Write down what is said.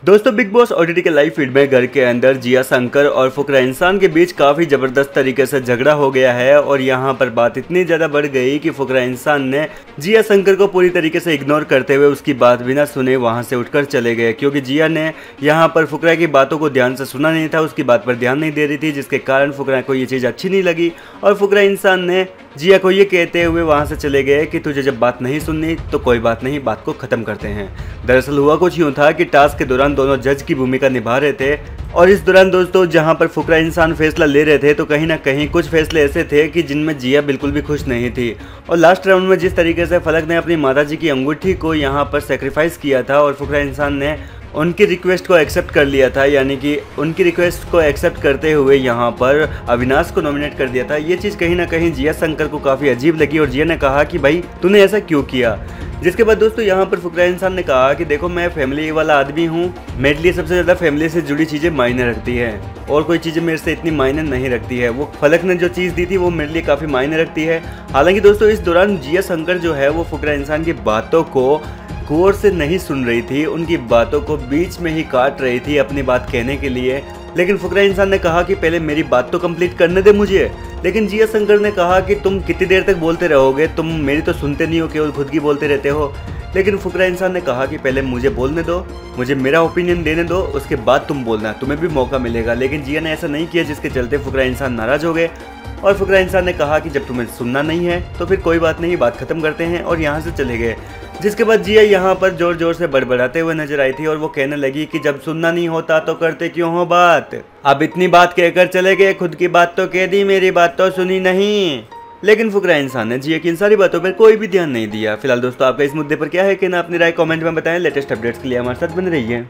दोस्तों big boss OTT के live feed में घर के अंदर जिया शंकर और फुकरा इंसान के बीच काफ़ी ज़बरदस्त तरीके से झगड़ा हो गया है और यहाँ पर बात इतनी ज़्यादा बढ़ गई कि फुकरा इंसान ने जिया शंकर को पूरी तरीके से इग्नोर करते हुए उसकी बात बिना सुने वहाँ से उठकर चले गए, क्योंकि जिया ने यहाँ पर फुकरा की बातों को ध्यान से सुना नहीं था, उसकी बात पर ध्यान नहीं दे रही थी, जिसके कारण फुकरा को ये चीज़ अच्छी नहीं लगी और फुकरा इंसान ने जिया को ये कहते हुए वहाँ से चले गए कि तुझे जब बात नहीं सुननी तो कोई बात नहीं, बात को ख़त्म करते हैं। दरअसल हुआ कुछ यूँ था कि टास्क के दौरान दोनों जज की भूमिका निभा रहे थे और इस दौरान दोस्तों जहाँ पर फुकरा इंसान फैसला ले रहे थे तो कहीं ना कहीं कुछ फैसले ऐसे थे कि जिनमें जिया बिल्कुल भी खुश नहीं थी। और लास्ट राउंड में जिस तरीके से फलक ने अपनी माताजी की अंगूठी को यहाँ पर सेक्रीफाइस किया था और फुकरा इंसान ने उनकी रिक्वेस्ट को एक्सेप्ट कर लिया था, यानी कि उनकी रिक्वेस्ट को एक्सेप्ट करते हुए यहाँ पर अविनाश को नॉमिनेट कर दिया था। ये चीज़ कहीं ना कहीं जिया शंकर को काफ़ी अजीब लगी और जिया ने कहा कि भाई तूने ऐसा क्यों किया। जिसके बाद दोस्तों यहाँ पर फुकरा इंसान ने कहा कि देखो मैं फैमिली वाला आदमी हूँ, मेरे लिए सबसे ज़्यादा फैमिली से जुड़ी चीज़ें मायने रखती है और कोई चीज़ें मेरे से इतनी मायने नहीं रखती है। वो फलक ने जो चीज़ दी थी वो मेरे लिए काफ़ी मायने रखती है। हालांकि दोस्तों इस दौरान जिया शंकर जो है वो फुकरा इंसान की बातों को गौर से नहीं सुन रही थी, उनकी बातों को बीच में ही काट रही थी अपनी बात कहने के लिए। लेकिन फुकरा इंसान ने कहा कि पहले मेरी बात तो कंप्लीट करने दे मुझे। लेकिन जिया शंकर ने कहा कि तुम कितनी देर तक बोलते रहोगे, तुम मेरी तो सुनते नहीं हो, केवल खुद की बोलते रहते हो। लेकिन फुकरा इंसान ने कहा कि पहले मुझे बोलने दो, मुझे मेरा ओपिनियन देने दो, उसके बाद तुम बोलना, तुम्हें भी मौका मिलेगा। लेकिन जिया ने ऐसा नहीं किया, जिसके चलते फुकरा इंसान नाराज़ हो गए और फुकरा इंसान ने कहा कि जब तुम्हें सुनना नहीं है तो फिर कोई बात नहीं, बात खत्म करते हैं और यहाँ से चले गए। जिसके बाद जिया यहाँ पर जोर जोर से बड़बड़ाते हुए नजर आई थी और वो कहने लगी कि जब सुनना नहीं होता तो करते क्यों हो बात। अब इतनी बात कहकर चले गए, खुद की बात तो कह दी, मेरी बात तो सुनी नहीं। लेकिन फुकरा इंसान ने जिया की इन सारी बातों पर कोई भी ध्यान नहीं दिया। फिलहाल दोस्तों आपका इस मुद्दे पर क्या है कि ना, अपनी राय कमेंट में बताएं। लेटेस्ट अपडेट्स के लिए हमारे साथ बने रहिए।